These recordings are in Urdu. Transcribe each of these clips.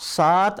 7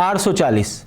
840।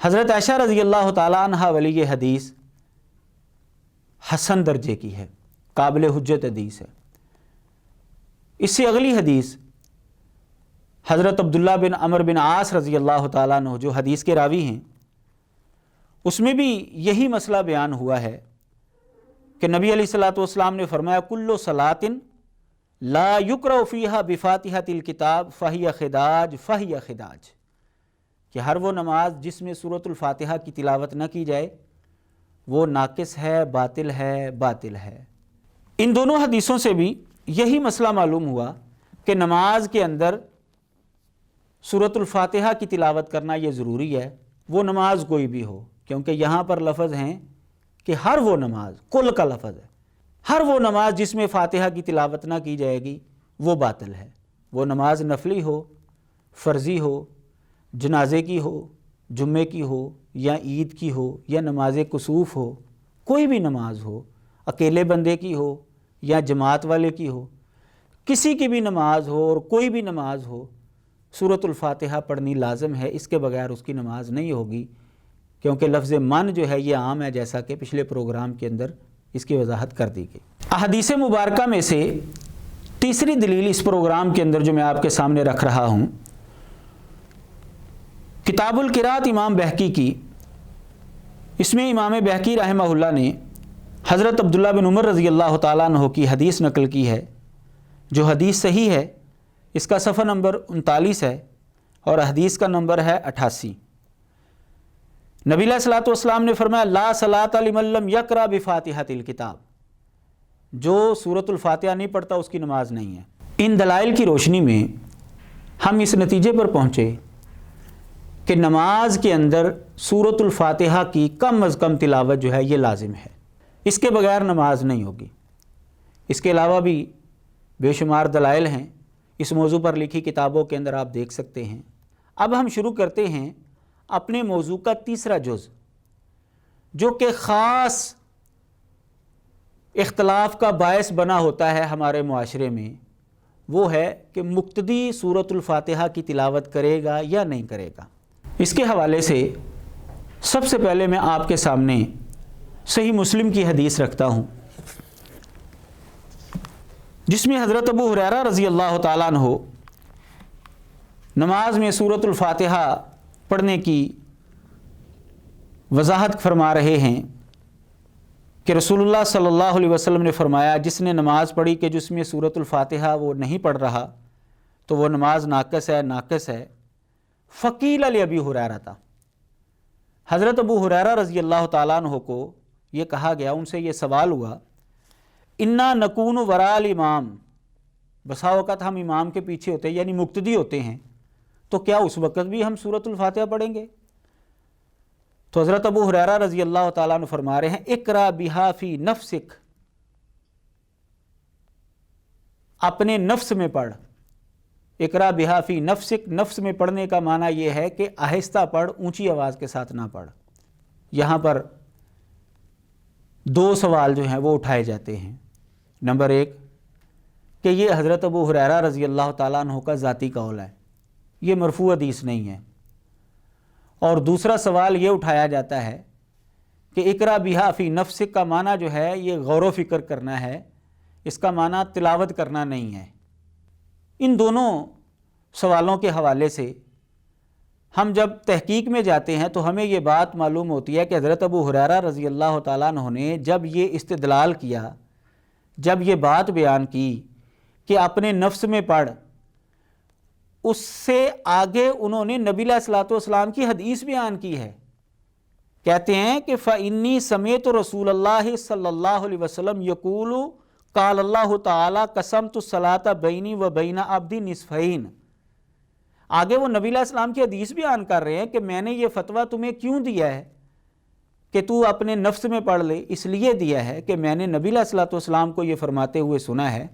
حضرت عائشہ رضی اللہ تعالیٰ عنہ والی یہ حدیث حسن درجے کی ہے، قابل حجت حدیث ہے۔ اس سے اگلی حدیث حضرت عبداللہ بن عمر بن عاص رضی اللہ تعالیٰ عنہ جو حدیث کے راوی ہیں، اس میں بھی یہی مسئلہ بیان ہوا ہے کہ نبی علیہ الصلوۃ والسلام نے فرمایا کل صلاۃ لا یقرأ فیہا بفاتحۃ الکتاب فہی خداج فہی خداج، کہ ہر وہ نماز جس میں سورۃ الفاتحہ کی تلاوت نہ کی جائے وہ ناقص ہے، باطل ہے، باطل ہے۔ ان دونوں حدیثوں سے بھی یہی مسئلہ معلوم ہوا کہ نماز کے اندر سورۃ الفاتحہ کی تلاوت کرنا یہ ضروری ہے، وہ نماز کوئی بھی ہو، کیونکہ یہاں پر لفظ ہیں کہ ہر وہ نماز، کل کا لفظ ہے، ہر وہ نماز جس میں فاتحہ کی تلاوت نہ کی جائے گی وہ باطل ہے، وہ نماز نفلی ہو، فرضی ہو، جنازے کی ہو، جمعے کی ہو یا عید کی ہو یا نماز کسوف ہو، کوئی بھی نماز ہو، اکیلے بندے کی ہو یا جماعت والے کی ہو، کسی کی بھی نماز ہو اور کوئی بھی نماز ہو، سورۃ الفاتحہ پڑھنی لازم ہے، اس کے بغیر اس کی نماز نہیں ہوگی، کیونکہ لفظ من جو ہے یہ عام ہے، جیسا کہ پچھلے پروگرام کے اندر اس کی وضاحت کر دی گئی۔ احادیث مبارکہ میں سے تیسری دلیل اس پروگرام کے اندر جو میں آپ کے سامنے رکھ رہا ہوں، کتاب القراءت امام بہقی کی، اس میں امام بہقی رحمہ اللہ نے حضرت عبداللہ بن عمر رضی اللہ تعالیٰ عنہ کی حدیث نقل کی ہے، جو حدیث صحیح ہے، اس کا صفحہ نمبر 39 ہے اور حدیث کا نمبر ہے 88۔ نبی علیہ الصلوۃ والسلام نے فرمایا لا صلاۃ لمن لم یقرأ بفاتحۃ الکتاب، جو سورۃ الفاتحہ نہیں پڑھتا اس کی نماز نہیں ہے۔ ان دلائل کی روشنی میں ہم اس نتیجے پر پہنچے کہ نماز کے اندر سورۃ الفاتحہ کی کم از کم تلاوت جو ہے یہ لازم ہے، اس کے بغیر نماز نہیں ہوگی۔ اس کے علاوہ بھی بے شمار دلائل ہیں، اس موضوع پر لکھی کتابوں کے اندر آپ دیکھ سکتے ہیں۔ اب ہم شروع کرتے ہیں اپنے موضوع کا تیسرا جز، جو کہ خاص اختلاف کا باعث بنا ہوتا ہے ہمارے معاشرے میں، وہ ہے کہ مقتدی سورۃ الفاتحہ کی تلاوت کرے گا یا نہیں کرے گا۔ اس کے حوالے سے سب سے پہلے میں آپ کے سامنے صحیح مسلم کی حدیث رکھتا ہوں، جس میں حضرت ابو ہریرہ رضی اللہ تعالیٰ عنہ نماز میں سورۃ الفاتحہ پڑھنے کی وضاحت فرما رہے ہیں کہ رسول اللہ صلی اللہ علیہ وسلم نے فرمایا جس نے نماز پڑھی کہ جس میں سورۃ الفاتحہ وہ نہیں پڑھ رہا تو وہ نماز ناقص ہے، ناقص ہے۔ فقیل لابی ہریرہ، حضرت ابو ہریرہ رضی اللہ تعالیٰ عنہ کو یہ کہا گیا، ان سے یہ سوال ہوا، انا نکون وراء الامام، بسا اوقات ہم امام کے پیچھے ہوتے ہیں یعنی مقتدی ہوتے ہیں، تو کیا اس وقت بھی ہم سورۃ الفاتحہ پڑھیں گے؟ تو حضرت ابو ہریرہ رضی اللہ تعالیٰ عنہ فرما رہے ہیں اقرا بہا فی نفسک، اپنے نفس میں پڑھ۔ اقرا بہا فی نفسک، نفس میں پڑھنے کا معنی یہ ہے کہ آہستہ پڑھ، اونچی آواز کے ساتھ نہ پڑھ۔ یہاں پر دو سوال جو ہیں وہ اٹھائے جاتے ہیں۔ نمبر ایک کہ یہ حضرت ابو ہریرہ رضی اللہ تعالیٰ عنہ کا ذاتی قول ہے، یہ مرفوع حدیث نہیں ہے۔ اور دوسرا سوال یہ اٹھایا جاتا ہے کہ اقرا بہا فی نفسک کا معنی جو ہے یہ غور و فکر کرنا ہے، اس کا معنی تلاوت کرنا نہیں ہے۔ ان دونوں سوالوں کے حوالے سے ہم جب تحقیق میں جاتے ہیں تو ہمیں یہ بات معلوم ہوتی ہے کہ حضرت ابو ہریرہ رضی اللہ تعالیٰ عنہ نے جب یہ استدلال کیا، جب یہ بات بیان کی کہ اپنے نفس میں پڑھ، اس سے آگے انہوں نے نبی علیہ الصلوۃ والسلام کی حدیث بیان کی ہے۔ کہتے ہیں کہ فَإِنِّي سَمِعْتُ رسول اللہ صلی اللہ علیہ وسلم یقول قال اللہ تعالی قسمت الصلاۃ بینی و بین عبدی نصفین۔ آگے وہ نبی علیہ السلام کی حدیث بیان کر رہے ہیں کہ میں نے یہ فتویٰ تمہیں کیوں دیا ہے کہ تو اپنے نفس میں پڑھ لے، اس لیے دیا ہے کہ میں نے نبی علیہ الصلوۃ والسلام کو یہ فرماتے ہوئے سنا ہے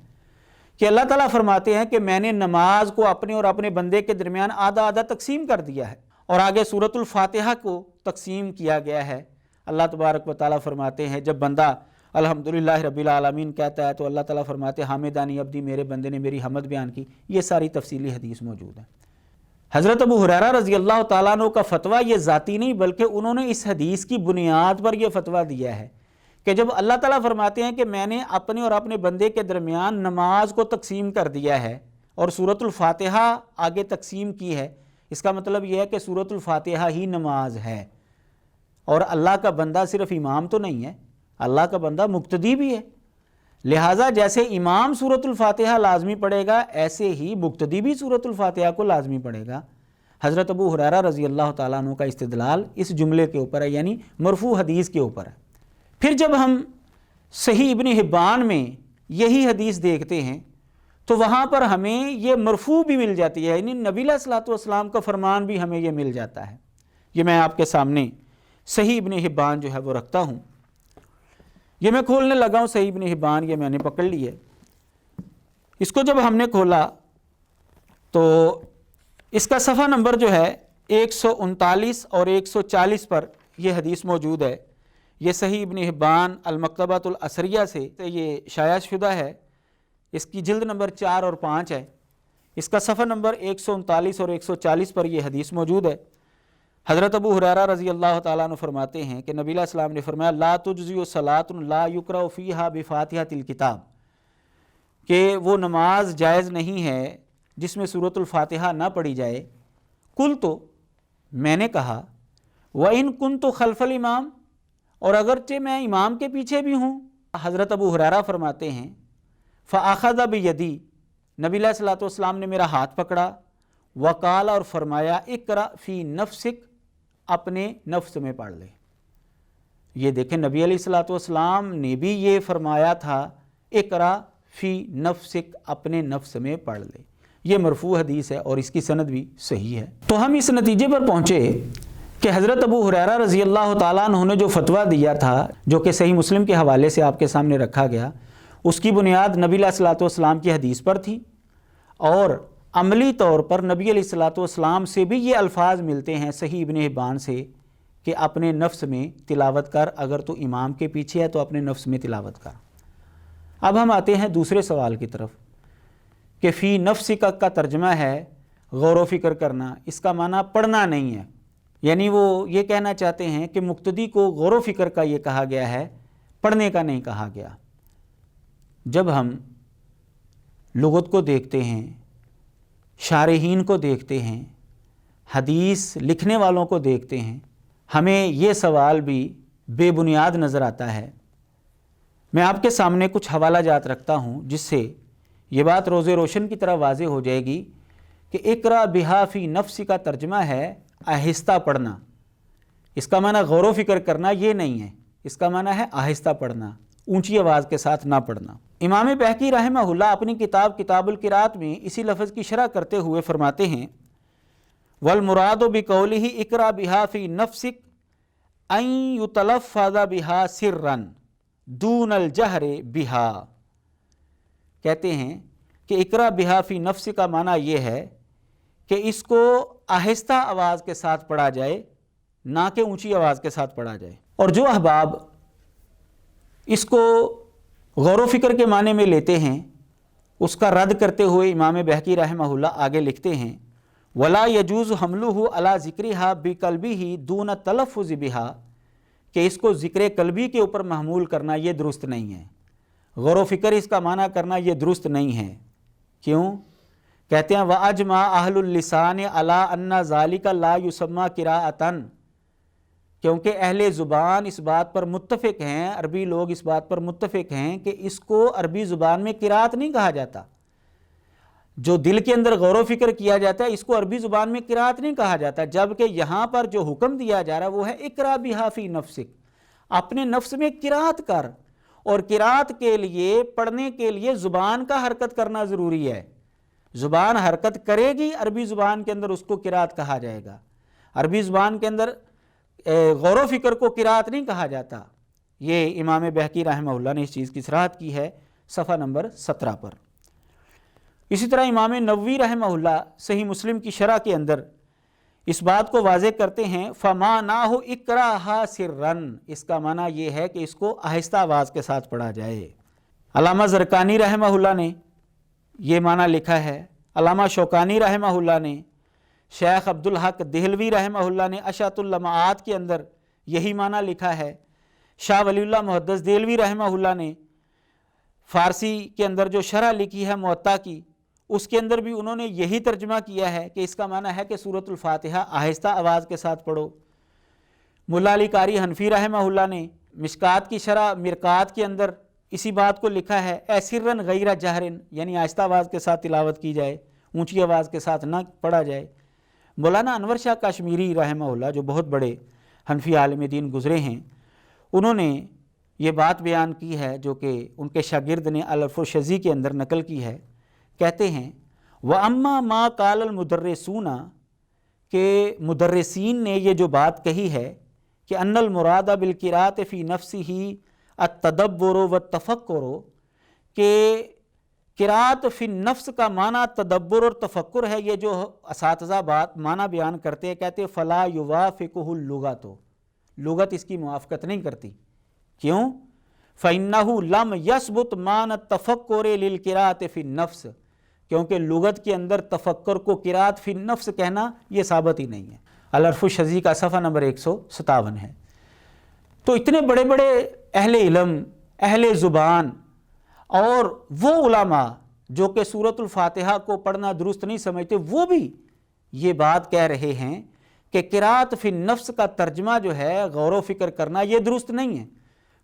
کہ اللہ تعالیٰ فرماتے ہیں کہ میں نے نماز کو اپنے اور اپنے بندے کے درمیان آدھا آدھا تقسیم کر دیا ہے، اور آگے سورۃ الفاتحہ کو تقسیم کیا گیا ہے۔ اللہ تبارک و تعالیٰ فرماتے ہیں جب بندہ الحمدللہ رب العالمین کہتا ہے تو اللہ تعالیٰ فرماتے ہیں حامدانی عبدی، میرے بندے نے میری حمد بیان کی۔ یہ ساری تفصیلی حدیث موجود ہے۔ حضرت ابو ہریرہ رضی اللہ تعالیٰ عنہ کا فتویٰ یہ ذاتی نہیں بلکہ انہوں نے اس حدیث کی بنیاد پر یہ فتویٰ دیا ہے کہ جب اللہ تعالیٰ فرماتے ہیں کہ میں نے اپنے اور اپنے بندے کے درمیان نماز کو تقسیم کر دیا ہے اور سورۃ الفاتحہ آگے تقسیم کی ہے، اس کا مطلب یہ ہے کہ سورۃ الفاتحہ ہی نماز ہے، اور اللہ کا بندہ صرف امام تو نہیں ہے، اللہ کا بندہ مقتدی بھی ہے، لہٰذا جیسے امام سورۃ الفاتحہ لازمی پڑھے گا ایسے ہی مقتدی بھی سورۃ الفاتحہ کو لازمی پڑھے گا۔ حضرت ابو ہریرہ رضی اللہ تعالیٰ عنہ کا استدلال اس جملے کے اوپر ہے، یعنی مرفوع حدیث کے اوپر ہے۔ پھر جب ہم صحیح ابن حبان میں یہی حدیث دیکھتے ہیں تو وہاں پر ہمیں یہ مرفوع بھی مل جاتی ہے، یعنی نبی علیہ الصلوۃ والسلام کا فرمان بھی ہمیں یہ مل جاتا ہے۔ یہ میں آپ کے سامنے صحیح ابن حبان جو ہے وہ رکھتا ہوں، یہ میں کھولنے لگا ہوں صحیح ابن حبان، یہ میں نے پکڑ لی ہے۔ اس کو جب ہم نے کھولا تو اس کا صفحہ نمبر جو ہے 139 اور 140 پر یہ حدیث موجود ہے۔ یہ صحیح ابن حبان المکتبۃ الاثریہ سے یہ شائع شدہ ہے، اس کی جلد نمبر 4 اور 5 ہے، اس کا صفحہ نمبر 139 اور 140 پر یہ حدیث موجود ہے۔ حضرت ابو ہریرہ رضی اللہ تعالیٰ عنہ فرماتے ہیں کہ نبی علیہ السلام نے فرمایا لا تجزی صلاۃ لا یقرأ فیہا بفاتحۃ الکتاب، کہ وہ نماز جائز نہیں ہے جس میں سورۃ الفاتحہ نہ پڑھی جائے۔ قلت، میں نے کہا، وَإِن كُنتُ خَلْفَ الْإِمَامِ، اور اگرچہ میں امام کے پیچھے بھی ہوں۔ حضرت ابو ہریرہ فرماتے ہیں فَأَخَذَ بِيَدِي، نبی علیہ الصلوۃ والسلام نے میرا ہاتھ پکڑا، وقال، اور فرمایا اقرأ فی نفسک، اپنے نفس میں پڑھ لے۔ یہ دیکھیں نبی علیہ الصلوۃ والسلام نے بھی یہ فرمایا تھا اقرأ فی نفسک، اپنے نفس میں پڑھ لے۔ یہ مرفوع حدیث ہے اور اس کی سند بھی صحیح ہے۔ تو ہم اس نتیجے پر پہنچے کہ حضرت ابو ہریرہ رضی اللہ تعالیٰ عنہ نے جو فتویٰ دیا تھا، جو کہ صحیح مسلم کے حوالے سے آپ کے سامنے رکھا گیا، اس کی بنیاد نبی علیہ الصلوۃ والسلام کی حدیث پر تھی، اور عملی طور پر نبی علیہ الصلوۃ والسلام سے بھی یہ الفاظ ملتے ہیں صحیح ابن حبان سے کہ اپنے نفس میں تلاوت کر، اگر تو امام کے پیچھے ہے تو اپنے نفس میں تلاوت کر۔ اب ہم آتے ہیں دوسرے سوال کی طرف کہ فی نفسک کا ترجمہ ہے غور و فکر کرنا، اس کا معنی پڑھنا نہیں ہے، یعنی وہ یہ کہنا چاہتے ہیں کہ مقتدی کو غور و فکر کا یہ کہا گیا ہے، پڑھنے کا نہیں کہا گیا۔ جب ہم لغت کو دیکھتے ہیں، شارحین کو دیکھتے ہیں، حدیث لکھنے والوں کو دیکھتے ہیں، ہمیں یہ سوال بھی بے بنیاد نظر آتا ہے۔ میں آپ کے سامنے کچھ حوالہ جات رکھتا ہوں جس سے یہ بات روز روشن کی طرح واضح ہو جائے گی کہ اقرأ بہا فی نفسی کا ترجمہ ہے آہستہ پڑھنا، اس کا معنی غور و فکر کرنا یہ نہیں ہے، اس کا معنی ہے آہستہ پڑھنا، اونچی آواز کے ساتھ نہ پڑھنا۔ امام بہقی رحمہ اللہ اپنی کتاب کتاب القراءت میں اسی لفظ کی شرح کرتے ہوئے فرماتے ہیں والمراد بقولہ اقرأ بہا فی نفسک ان یتلفظ بہا سرا دون الجہر بہا، کہتے ہیں کہ اقرأ بہا فی نفسک کا معنی یہ ہے کہ اس کو آہستہ آواز کے ساتھ پڑھا جائے، نہ کہ اونچی آواز کے ساتھ پڑھا جائے۔ اور جو احباب اس کو غور و فکر کے معنی میں لیتے ہیں، اس کا رد کرتے ہوئے امام بہقی رحمہ اللہ آگے لکھتے ہیں ولا یجوز حملہ علی ذکرہا بقلبہ دون تلفظ بہا، کہ اس کو ذکر قلبی کے اوپر محمول کرنا یہ درست نہیں ہے، غور و فکر اس کا معنی کرنا یہ درست نہیں ہے۔ کیوں؟ کہتے ہیں وَأَجْمَعَ أَهْلُ اللِّسَانِ عَلَىٰ أَنَّ ذَلِكَ لَا يُسَمَّى قِرَاءَةً، کیونکہ اہل زبان اس بات پر متفق ہیں، عربی لوگ اس بات پر متفق ہیں کہ اس کو عربی زبان میں قراءت نہیں کہا جاتا۔ جو دل کے اندر غور و فکر کیا جاتا ہے اس کو عربی زبان میں قراءت نہیں کہا جاتا، جبکہ یہاں پر جو حکم دیا جا رہا ہے وہ ہے اقرأ بہا فی نفسک، اپنے نفس میں قراءت کر، اور قراءت کے لیے، پڑھنے کے لیے زبان کا حرکت کرنا ضروری ہے۔ زبان حرکت کرے گی عربی زبان کے اندر اس کو قراءت کہا جائے گا، عربی زبان کے اندر غور و فکر کو قراءت نہیں کہا جاتا۔ یہ امام بہقی رحمہ اللہ نے اس چیز کی صراحت کی ہے صفحہ نمبر 17 پر۔ اسی طرح امام نووی رحمہ اللہ صحیح مسلم کی شرح کے اندر اس بات کو واضح کرتے ہیں فَمَانَاهُ اقرأها سِرًّا، اس کا معنی یہ ہے کہ اس کو آہستہ آواز کے ساتھ پڑھا جائے۔ علامہ زرقانی رحمہ اللہ نے یہ معنی لکھا ہے، علامہ شوکانی رحمہ اللہ نے شیخ عبدالحق دہلوی رحمہ اللہ نے اشاۃ اللمعات کے اندر یہی معنی لکھا ہے، شاہ ولی اللہ محدث دہلوی رحمہ اللہ نے فارسی کے اندر جو شرح لکھی ہے موطا کی، اس کے اندر بھی انہوں نے یہی ترجمہ کیا ہے کہ اس کا معنی ہے کہ سورۃ الفاتحہ آہستہ آواز کے ساتھ پڑھو۔ ملا علی قاری حنفی رحمہ اللہ نے مشکات کی شرح مرکات کے اندر اسی بات کو لکھا ہے، اے سرن غیر جہرن، یعنی آہستہ آواز کے ساتھ تلاوت کی جائے، اونچی آواز کے ساتھ نہ پڑھا جائے۔ مولانا انور شاہ کشمیری رحمہ اللہ جو بہت بڑے حنفی عالم دین گزرے ہیں، انہوں نے یہ بات بیان کی ہے جو کہ ان کے شاگرد نے الفرشزی کے اندر نقل کی ہے۔ کہتے ہیں وَأَمَّا مَا قَالَ الْمُدَرِّسُونَ، کہ مدرسین نے یہ جو بات کہی ہے کہ ان المراد بالقراءۃ فی نفسہ التدبر والتفکر، کہ قراءت فی النفس کا معنی تدبر اور تفکر ہے، یہ جو اساتذہ بات معنی بیان کرتے ہیں، کہتے فلا یوافقہ اللغۃ، لغت اس کی موافقت نہیں کرتی۔ کیوں؟ فإنہ لم یثبت معنی التفکر للقراءۃ فی النفس، کیونکہ لغت کے اندر تفکر کو قراءت فی النفس کہنا یہ ثابت ہی نہیں ہے۔ العرف الشذی کا صفحہ نمبر 157 ہے۔ تو اتنے بڑے بڑے اہل علم، اہل زبان اور وہ علماء جو کہ سورۃ الفاتحہ کو پڑھنا درست نہیں سمجھتے، وہ بھی یہ بات کہہ رہے ہیں کہ قراءت فی النفس کا ترجمہ جو ہے غور و فکر کرنا یہ درست نہیں ہے،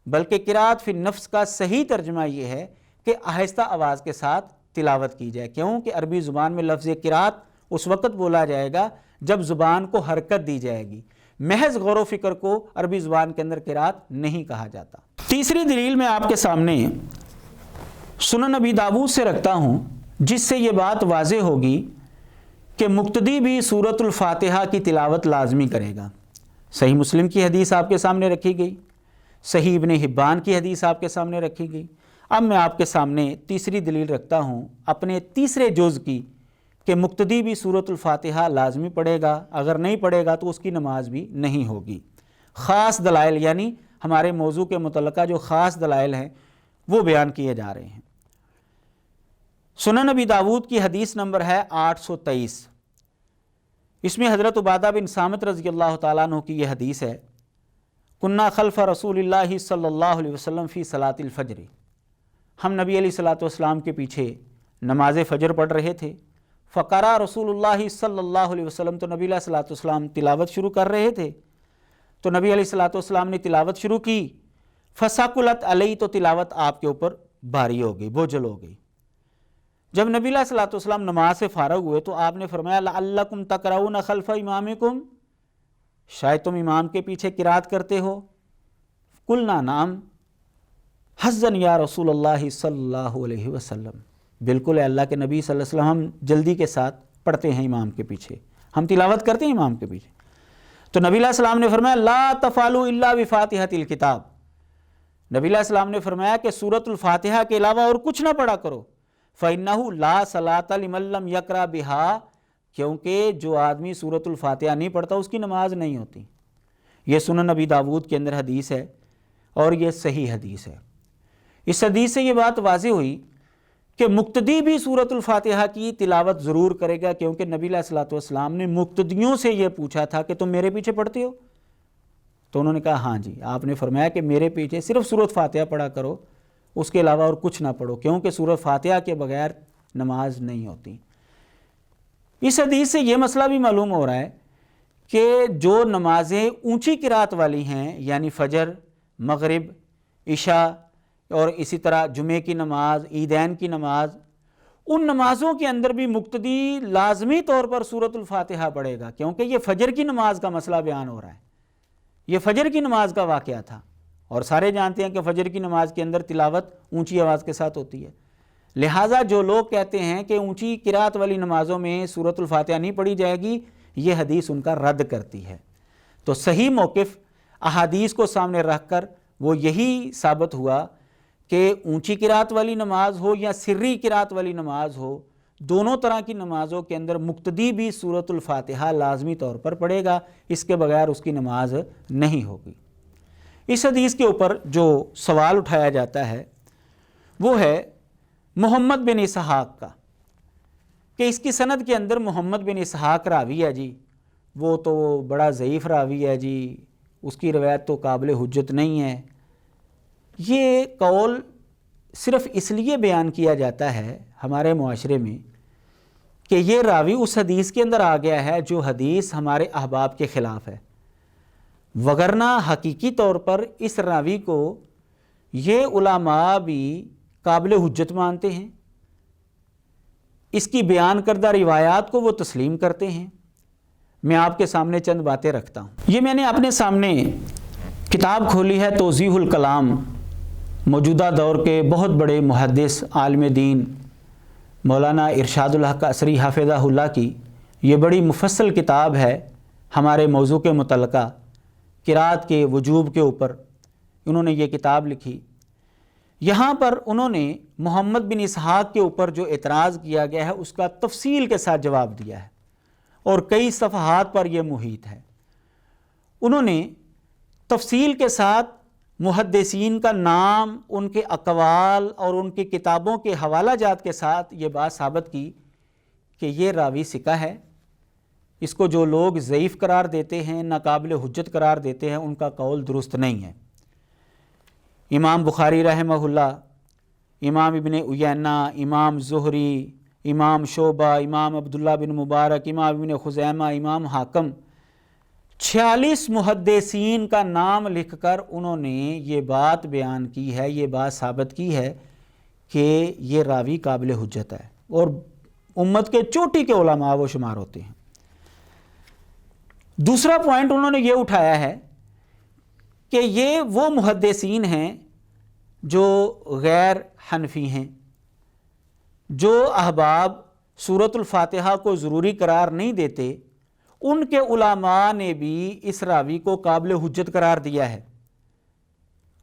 بلکہ قراءت فی النفس کا صحیح ترجمہ یہ ہے کہ آہستہ آواز کے ساتھ تلاوت کی جائے، کیونکہ عربی زبان میں لفظ قراءت اس وقت بولا جائے گا جب زبان کو حرکت دی جائے گی، محض غور و فکر کو عربی زبان کے اندر قراءت نہیں کہا جاتا۔ تیسری دلیل میں آپ کے سامنے سنن ابی داؤد سے رکھتا ہوں، جس سے یہ بات واضح ہوگی کہ مقتدی بھی سورۃ الفاتحہ کی تلاوت لازمی کرے گا۔ صحیح مسلم کی حدیث آپ کے سامنے رکھی گئی، صحیح ابن حبان کی حدیث آپ کے سامنے رکھی گئی۔ اب میں آپ کے سامنے تیسری دلیل رکھتا ہوں اپنے تیسرے جز کی، کہ مقتدی بھی سورۃ الفاتحہ لازمی پڑھے گا، اگر نہیں پڑھے گا تو اس کی نماز بھی نہیں ہوگی۔ خاص دلائل، یعنی ہمارے موضوع کے متعلقہ جو خاص دلائل ہیں وہ بیان کیے جا رہے ہیں۔ سنن ابی داؤد کی حدیث نمبر ہے 823، اس میں حضرت عبادہ بن صامت رضی اللہ تعالیٰ عنہ کی یہ حدیث ہے، کنا خلف رسول اللہ صلی اللہ علیہ وسلم فی صلاۃ الفجر، ہم نبی علیہ الصلوۃ والسلام کے پیچھے نماز فجر پڑھ رہے تھے۔ فقرأ رسول اللہ صلی اللہ علیہ وسلم، تو نبی علیہ الصلوۃ والسلام تلاوت شروع کر رہے تھے، تو نبی علیہ الصلوۃ والسلام نے تلاوت شروع کی، فثقلت علی، تو تلاوت آپ کے اوپر بھاری ہو گئی، بوجھل ہو گئی۔ جب نبی علیہ الصلوۃ والسلام نماز سے فارغ ہوئے تو آپ نے فرمایا لعلکم تقرؤون خلف امامکم، شاید تم امام کے پیچھے قرات کرتے ہو۔ قلنا نعم، حزن یا رسول اللہ صلی اللہ علیہ وسلم، بالکل اے اللہ کے نبی صلی اللہ علیہ وسلم، ہم جلدی کے ساتھ پڑھتے ہیں امام کے پیچھے، ہم تلاوت کرتے ہیں امام کے پیچھے۔ تو نبی علیہ السلام نے فرمایا لا تفعلوا الا بفاتحۃ الکتاب، نبی علیہ السلام نے فرمایا کہ سورۃ الفاتحہ کے علاوہ اور کچھ نہ پڑھا کرو، فإنہ لا صلاۃ لمن لم یقرأ بہا، کیونکہ جو آدمی سورۃ الفاتحہ نہیں پڑھتا اس کی نماز نہیں ہوتی۔ یہ سنن ابی داؤد کے اندر حدیث ہے اور یہ صحیح حدیث ہے۔ اس حدیث سے یہ بات واضح ہوئی کہ مقتدی بھی سورۃ الفاتحہ کی تلاوت ضرور کرے گا، کیونکہ نبی علیہ الصلوۃ والسلام نے مقتدیوں سے یہ پوچھا تھا کہ تم میرے پیچھے پڑھتے ہو؟ تو انہوں نے کہا ہاں جی۔ آپ نے فرمایا کہ میرے پیچھے صرف سورۃ فاتحہ پڑھا کرو، اس کے علاوہ اور کچھ نہ پڑھو، کیونکہ سورۃ فاتحہ کے بغیر نماز نہیں ہوتی۔ اس حدیث سے یہ مسئلہ بھی معلوم ہو رہا ہے کہ جو نمازیں اونچی قرات والی ہیں، یعنی فجر، مغرب، عشاء اور اسی طرح جمعے کی نماز، عیدین کی نماز، ان نمازوں کے اندر بھی مقتدی لازمی طور پر سورۃ الفاتحہ پڑھے گا، کیونکہ یہ فجر کی نماز کا مسئلہ بیان ہو رہا ہے، یہ فجر کی نماز کا واقعہ تھا، اور سارے جانتے ہیں کہ فجر کی نماز کے اندر تلاوت اونچی آواز کے ساتھ ہوتی ہے۔ لہٰذا جو لوگ کہتے ہیں کہ اونچی قرات والی نمازوں میں سورۃ الفاتحہ نہیں پڑھی جائے گی، یہ حدیث ان کا رد کرتی ہے۔ تو صحیح موقف احادیث کو سامنے رکھ کر وہ یہی ثابت ہوا کہ اونچی قرات والی نماز ہو یا سری قرات والی نماز ہو، دونوں طرح کی نمازوں کے اندر مقتدی بھی سورۃ الفاتحہ لازمی طور پر پڑھے گا، اس کے بغیر اس کی نماز نہیں ہوگی۔ اس حدیث کے اوپر جو سوال اٹھایا جاتا ہے وہ ہے محمد بن اسحاق کا، کہ اس کی سند کے اندر محمد بن اسحاق راوی ہے جی، وہ تو بڑا ضعیف راوی ہے جی، اس کی روایت تو قابل حجت نہیں ہے، یہ قول صرف اس لیے بیان کیا جاتا ہے ہمارے معاشرے میں کہ یہ راوی اس حدیث کے اندر آ گیا ہے جو حدیث ہمارے احباب کے خلاف ہے، وگرنہ حقیقی طور پر اس راوی کو یہ علماء بھی قابل حجت مانتے ہیں، اس کی بیان کردہ روایات کو وہ تسلیم کرتے ہیں۔ میں آپ کے سامنے چند باتیں رکھتا ہوں۔ یہ میں نے اپنے سامنے کتاب کھولی ہے توضیح الکلام، موجودہ دور کے بہت بڑے محدث عالم دین مولانا ارشاد الحق عصری حافظہ اللہ کی یہ بڑی مفصل کتاب ہے ہمارے موضوع کے متعلقہ قرات کے وجوب کے اوپر انہوں نے یہ کتاب لکھی۔ یہاں پر انہوں نے محمد بن اسحاق کے اوپر جو اعتراض کیا گیا ہے اس کا تفصیل کے ساتھ جواب دیا ہے اور کئی صفحات پر یہ محیط ہے۔ انہوں نے تفصیل کے ساتھ محدثین کا نام، ان کے اقوال اور ان کی کتابوں کے حوالہ جات کے ساتھ یہ بات ثابت کی کہ یہ راوی ثقہ ہے، اس کو جو لوگ ضعیف قرار دیتے ہیں، ناقابل حجت قرار دیتے ہیں، ان کا قول درست نہیں ہے۔ امام بخاری رحمہ اللہ، امام ابن عیینہ، امام زہری، امام شعبہ، امام عبداللہ بن مبارک، امام ابن خزیمہ، امام حاکم، 46 محدثین کا نام لکھ کر انہوں نے یہ بات بیان کی ہے، یہ بات ثابت کی ہے کہ یہ راوی قابل حجت ہے اور امت کے چوٹی کے علماء وہ شمار ہوتے ہیں۔ دوسرا پوائنٹ انہوں نے یہ اٹھایا ہے کہ یہ وہ محدثین ہیں جو غیر حنفی ہیں، جو احباب سورۃ الفاتحہ کو ضروری قرار نہیں دیتے، ان کے علماء نے بھی اس راوی کو قابل حجت قرار دیا ہے۔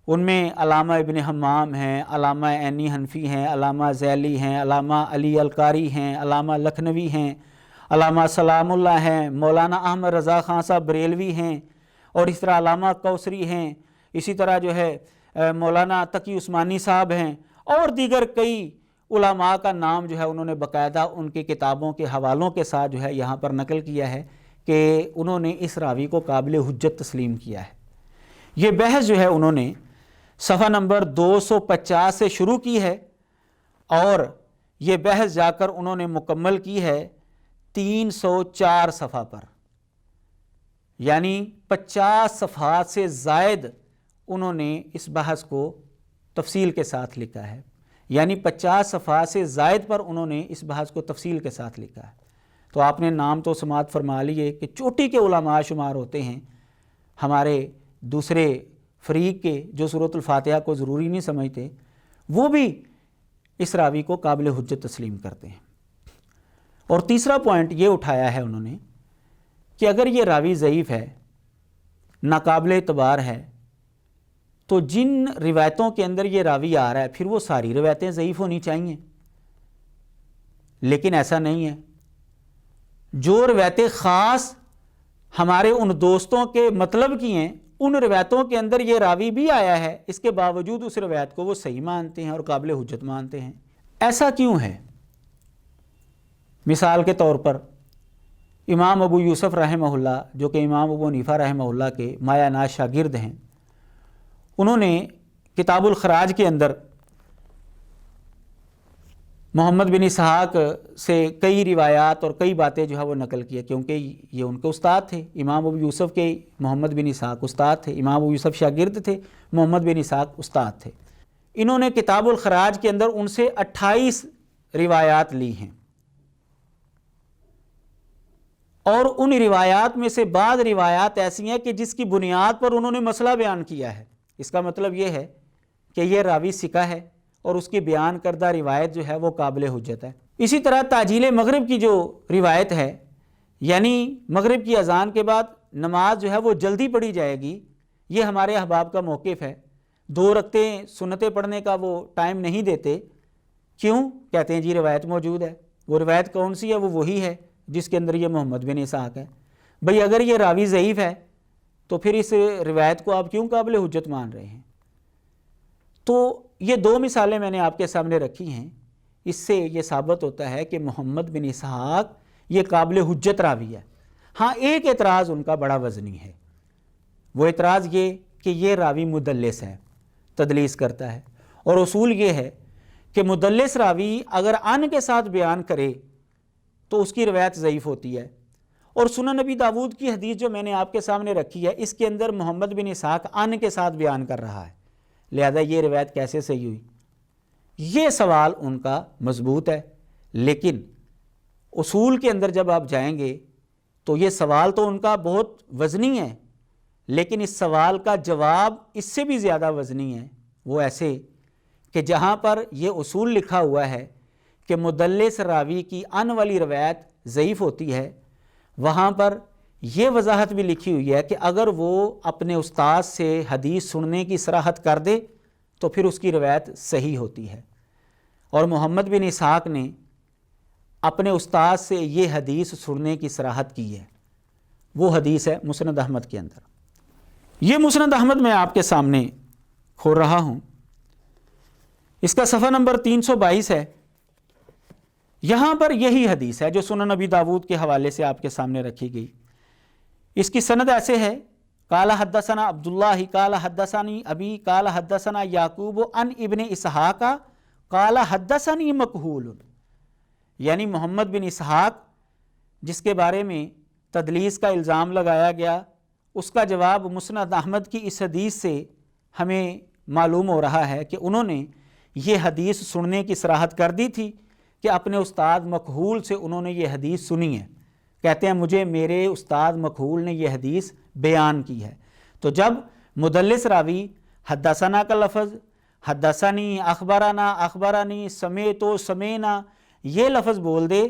ان میں علامہ ابن حمام ہیں، علامہ عینی حنفی ہیں، علامہ ذیلی ہیں، علامہ علی القاری ہیں، علامہ لکھنوی ہیں، علامہ سلام اللہ ہیں، مولانا احمد رضا خان صاحب بریلوی ہیں، اور اس طرح علامہ کوثری ہیں، اسی طرح جو ہے مولانا تقی عثمانی صاحب ہیں، اور دیگر کئی علماء کا نام جو ہے انہوں نے باقاعدہ ان کی کتابوں کے حوالوں کے ساتھ جو ہے یہاں پر نقل کیا ہے کہ انہوں نے اس راوی کو قابل حجت تسلیم کیا ہے۔ یہ بحث جو ہے انہوں نے صفحہ نمبر 250 سے شروع کی ہے اور یہ بحث جا کر انہوں نے مکمل کی ہے 304 صفحہ پر، یعنی 50 صفحات سے زائد انہوں نے اس بحث کو تفصیل کے ساتھ لکھا ہے، یعنی 50 صفحات سے زائد پر انہوں نے اس بحث کو تفصیل کے ساتھ لکھا ہے۔ تو آپ نے نام تو سماعت فرما لیے کہ چوٹی کے علماء شمار ہوتے ہیں ہمارے دوسرے فریق کے جو سورۃ الفاتحہ کو ضروری نہیں سمجھتے، وہ بھی اس راوی کو قابل حجت تسلیم کرتے ہیں۔ اور تیسرا پوائنٹ یہ اٹھایا ہے انہوں نے کہ اگر یہ راوی ضعیف ہے، ناقابل اعتبار ہے، تو جن روایتوں کے اندر یہ راوی آ رہا ہے پھر وہ ساری روایتیں ضعیف ہونی چاہیے، لیکن ایسا نہیں ہے۔ جو روایتیں خاص ہمارے ان دوستوں کے مطلب کی ہیں، ان روایتوں کے اندر یہ راوی بھی آیا ہے، اس کے باوجود اس روایت کو وہ صحیح مانتے ہیں اور قابل حجت مانتے ہیں۔ ایسا کیوں ہے؟ مثال کے طور پر امام ابو یوسف رحمہ اللہ، جو کہ امام ابو حنیفہ رحمہ اللہ کے مایہ ناز شاگرد ہیں، انہوں نے کتاب الخراج کے اندر محمد بن اسحاق سے کئی روایات اور کئی باتیں جو ہے وہ نقل کیا، کیونکہ یہ ان کے استاد تھے۔ امام ابو یوسف کے محمد بن اسحاق استاد تھے، امام ابو یوسف شاگرد تھے، محمد بن اسحاق استاد تھے۔ انہوں نے کتاب الخراج کے اندر ان سے 28 روایات لی ہیں، اور ان روایات میں سے بعض روایات ایسی ہیں کہ جس کی بنیاد پر انہوں نے مسئلہ بیان کیا ہے۔ اس کا مطلب یہ ہے کہ یہ راوی ثقہ ہے اور اس کی بیان کردہ روایت جو ہے وہ قابل حجت ہے۔ اسی طرح تعجیل مغرب کی جو روایت ہے، یعنی مغرب کی اذان کے بعد نماز جو ہے وہ جلدی پڑھی جائے گی، یہ ہمارے احباب کا موقف ہے۔ 2 رکعتیں سنتیں پڑھنے کا وہ ٹائم نہیں دیتے، کیوں؟ کہتے ہیں جی روایت موجود ہے۔ وہ روایت کون سی ہے؟ وہ وہی ہے جس کے اندر یہ محمد بن اسحاق ہے۔ بھئی اگر یہ راوی ضعیف ہے تو پھر اس روایت کو آپ کیوں قابل حجت مان رہے ہیں؟ تو یہ 2 مثالیں میں نے آپ کے سامنے رکھی ہیں۔ اس سے یہ ثابت ہوتا ہے کہ محمد بن اسحاق یہ قابل حجت راوی ہے۔ ہاں ایک اعتراض ان کا بڑا وزنی ہے، وہ اعتراض یہ کہ یہ راوی مدلس ہے، تدلیس کرتا ہے، اور اصول یہ ہے کہ مدلس راوی اگر ان کے ساتھ بیان کرے تو اس کی روایت ضعیف ہوتی ہے۔ اور سنن نبی داود کی حدیث جو میں نے آپ کے سامنے رکھی ہے، اس کے اندر محمد بن اسحاق ان کے ساتھ بیان کر رہا ہے، لہذا یہ روایت کیسے صحیح ہوئی؟ یہ سوال ان کا مضبوط ہے، لیکن اصول کے اندر جب آپ جائیں گے تو یہ سوال تو ان کا بہت وزنی ہے، لیکن اس سوال کا جواب اس سے بھی زیادہ وزنی ہے۔ وہ ایسے کہ جہاں پر یہ اصول لکھا ہوا ہے کہ مدلس راوی کی ان والی روایت ضعیف ہوتی ہے، وہاں پر یہ وضاحت بھی لکھی ہوئی ہے کہ اگر وہ اپنے استاد سے حدیث سننے کی صراحت کر دے تو پھر اس کی روایت صحیح ہوتی ہے۔ اور محمد بن اسحاق نے اپنے استاد سے یہ حدیث سننے کی صراحت کی ہے، وہ حدیث ہے مسند احمد کے اندر۔ یہ مسند احمد میں آپ کے سامنے کھول رہا ہوں، اس کا صفحہ نمبر 322 ہے۔ یہاں پر یہی حدیث ہے جو سنن نبی داود کے حوالے سے آپ کے سامنے رکھی گئی۔ اس کی سند ایسے ہے، قال حدثنا عبداللہ قال حدثنی ابی قال حدثنا یعقوب عن ابن اسحاق قال حدثنی مکحول، یعنی محمد بن اسحاق جس کے بارے میں تدلیس کا الزام لگایا گیا، اس کا جواب مسند احمد کی اس حدیث سے ہمیں معلوم ہو رہا ہے کہ انہوں نے یہ حدیث سننے کی صراحت کر دی تھی کہ اپنے استاد مکحول سے انہوں نے یہ حدیث سنی ہے۔ کہتے ہیں مجھے میرے استاد مکحول نے یہ حدیث بیان کی ہے۔ تو جب مدلس راوی حدثنا کا لفظ، حدثنی، اخبرنا، اخبرنی، سمیتو، سمینا یہ لفظ بول دے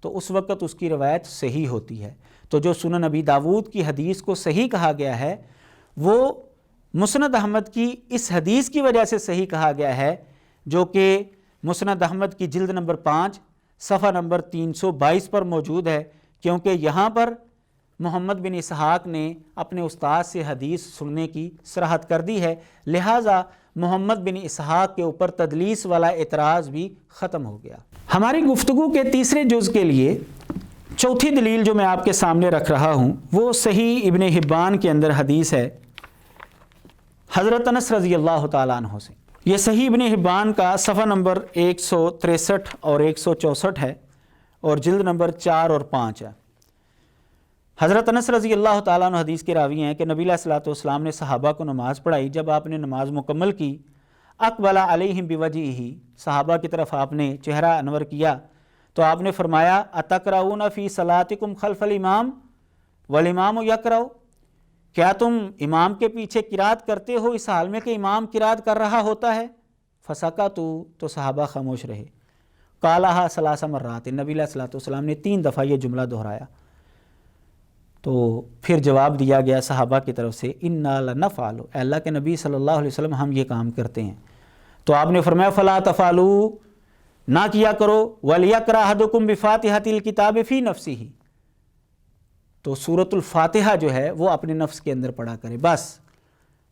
تو اس وقت اس کی روایت صحیح ہوتی ہے۔ تو جو سنن نبی داود کی حدیث کو صحیح کہا گیا ہے وہ مسند احمد کی اس حدیث کی وجہ سے صحیح کہا گیا ہے، جو کہ مسند احمد کی جلد نمبر 5 صفحہ نمبر 322 پر موجود ہے، کیونکہ یہاں پر محمد بن اسحاق نے اپنے استاد سے حدیث سننے کی صراحت کر دی ہے، لہٰذا محمد بن اسحاق کے اوپر تدلیس والا اعتراض بھی ختم ہو گیا۔ ہماری گفتگو کے تیسرے جز کے لیے چوتھی دلیل جو میں آپ کے سامنے رکھ رہا ہوں وہ صحیح ابن حبان کے اندر حدیث ہے حضرت انس رضی اللہ تعالیٰ عنہ سے۔ یہ صحیح ابن حبان کا صفحہ نمبر 163 اور 164 ہے اور جلد نمبر 4 اور 5 ہے۔ حضرت انس رضی اللہ تعالیٰ عنہ حدیث کے راوی ہیں کہ نبی علیہ الصلوۃ والسلام نے صحابہ کو نماز پڑھائی، جب آپ نے نماز مکمل کی اقبل علیہم بوجہہ، صحابہ کی طرف آپ نے چہرہ انور کیا تو آپ نے فرمایا اتقرؤون فی صلاتکم خلف الامام والامام یقرؤ، کیا تم امام کے پیچھے قرات کرتے ہو اس حال میں کہ امام قرات کر رہا ہوتا ہے؟ فسکتوا، تو صحابہ خاموش رہے۔ قالھا ثلاث مرات، نبی علیہ الصلوۃ والسلام نے 3 دفعہ یہ جملہ دہرایا۔ تو پھر جواب دیا گیا صحابہ کی طرف سے انا لنفعل، اے اللہ کے نبی صلی اللہ علیہ وسلم ہم یہ کام کرتے ہیں۔ تو آپ نے فرمایا فلا تفعلوا، نہ کیا کرو، ولیقرأ احدکم بفاتحۃ الکتاب فی نفسہ، تو سورۃ الفاتحہ جو ہے وہ اپنے نفس کے اندر پڑھا کرے۔ بس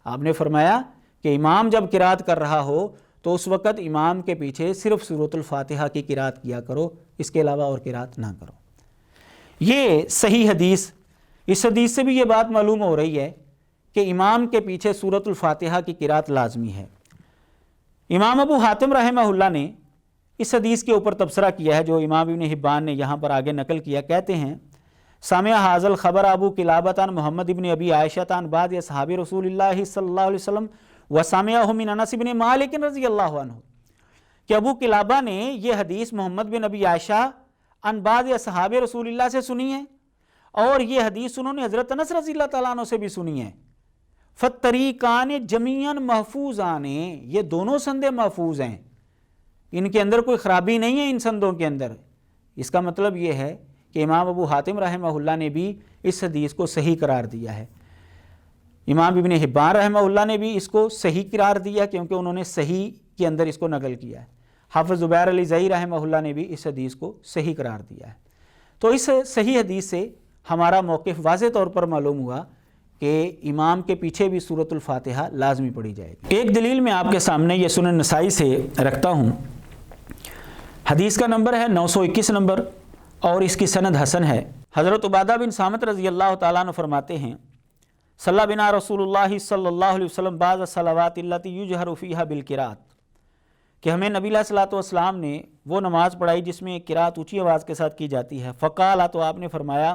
آپ نے فرمایا کہ امام جب قرات کر رہا ہو تو اس وقت امام کے پیچھے صرف سورۃ الفاتحہ کی قرات کیا کرو، اس کے علاوہ اور قرات نہ کرو۔ یہ صحیح حدیث، اس حدیث سے بھی یہ بات معلوم ہو رہی ہے کہ امام کے پیچھے سورۃ الفاتحہ کی قرات لازمی ہے۔ امام ابو حاتم رحمہ اللہ نے اس حدیث کے اوپر تبصرہ کیا ہے جو امام ابن حبان نے یہاں پر آگے نقل کیا، کہتے ہیں سامع حاذ الخبر ابو قلابۃ عن محمد ابن ابی عائشہ عن بعض اصحاب رسول اللہ صلی اللہ علیہ وسلم وسمعہ من انس بن مالک رضی اللہ عنہ، کہ ابو قلابہ نے یہ حدیث محمد بن ابی عائشہ عن بعض اصحاب رسول اللہ سے سنی ہے، اور یہ حدیث انہوں نے حضرت انس رضی اللہ تعالیٰ عنہ سے بھی سنی ہے۔ فالطریقان جمیعاً محفوظان، یہ دونوں سندیں محفوظ ہیں، ان کے اندر کوئی خرابی نہیں ہے ان سندوں کے اندر۔ اس کا مطلب یہ ہے کہ امام ابو حاتم رحمہ اللہ نے بھی اس حدیث کو صحیح قرار دیا ہے، امام ابن حبان رحمہ اللہ نے بھی اس کو صحیح قرار دیا کیونکہ انہوں نے صحیح کے اندر اس کو نقل کیا ہے، حافظ زبیر علی زئی رحمہ اللہ نے بھی اس حدیث کو صحیح قرار دیا ہے۔ تو اس صحیح حدیث سے ہمارا موقف واضح طور پر معلوم ہوا کہ امام کے پیچھے بھی سورۃ الفاتحہ لازمی پڑھی جائے گی۔ ایک دلیل میں آپ کے سامنے یہ سنن نسائی سے رکھتا ہوں، حدیث کا نمبر ہے 921 نمبر اور اس کی سند حسن ہے۔ حضرت عبادہ بن صامت رضی اللہ تعالیٰ عنہ فرماتے ہیں صلی بنا رسول اللہ صلی اللہ علیہ وسلم بعض الصلوات التی یجہر فیہا بالقراءۃ، کہ ہمیں نبی علیہ الصلوۃ والسلام نے وہ نماز پڑھائی جس میں قراءت اونچی آواز کے ساتھ کی جاتی ہے۔ فقال، تو آپ نے فرمایا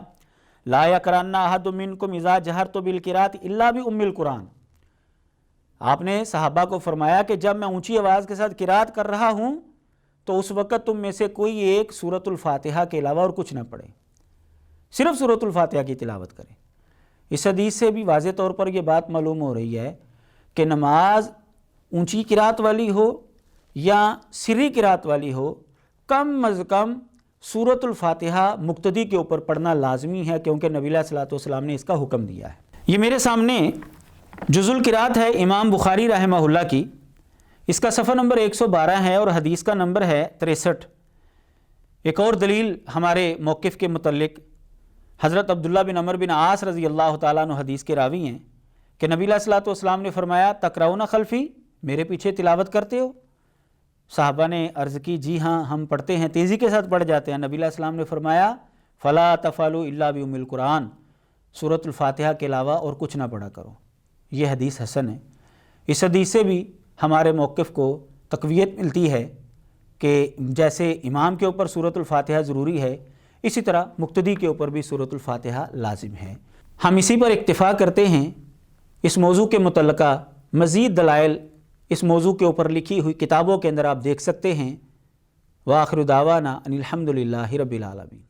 لا یقرأن احد منکم اذا جہرت بالقراءۃ الا بام القرآن، آپ نے صحابہ کو فرمایا کہ جب میں اونچی آواز کے ساتھ قراءت کر رہا ہوں تو اس وقت تم میں سے کوئی ایک سورۃ الفاتحہ کے علاوہ اور کچھ نہ پڑھے، صرف سورۃ الفاتحہ کی تلاوت کرے۔ اس حدیث سے بھی واضح طور پر یہ بات معلوم ہو رہی ہے کہ نماز اونچی قراءت والی ہو یا سری قراءت والی ہو، کم از کم سورۃ الفاتحہ مقتدی کے اوپر پڑھنا لازمی ہے، کیونکہ نبی علیہ الصلوۃ والسلام نے اس کا حکم دیا ہے۔ یہ میرے سامنے جز القراءت ہے امام بخاری رحمہ اللہ کی، اس کا صفحہ نمبر 112 ہے اور حدیث کا نمبر ہے 63۔ ایک اور دلیل ہمارے موقف کے متعلق، حضرت عبداللہ بن عمر بن عاص رضی اللہ تعالیٰ عنہ حدیث کے راوی ہیں کہ نبی علیہ الصلوۃ والسلام نے فرمایا تقرؤون خلفی، میرے پیچھے تلاوت کرتے ہو؟ صحابہ نے عرض کی جی ہاں ہم پڑھتے ہیں، تیزی کے ساتھ پڑھ جاتے ہیں۔ نبی علیہ السلام نے فرمایا فلا تفعلوا الا بام القرآن، سورۃ الفاتحہ کے علاوہ اور کچھ نہ پڑھا کرو۔ یہ حدیث حسن ہے۔ اس حدیث سے بھی ہمارے موقف کو تقویت ملتی ہے کہ جیسے امام کے اوپر سورۃ الفاتحہ ضروری ہے، اسی طرح مقتدی کے اوپر بھی سورۃ الفاتحہ لازم ہے۔ ہم اسی پر اکتفا کرتے ہیں۔ اس موضوع کے متعلقہ مزید دلائل اس موضوع کے اوپر لکھی ہوئی کتابوں کے اندر آپ دیکھ سکتے ہیں۔ وآخر دعوانا ان الحمد للہ رب العالمین۔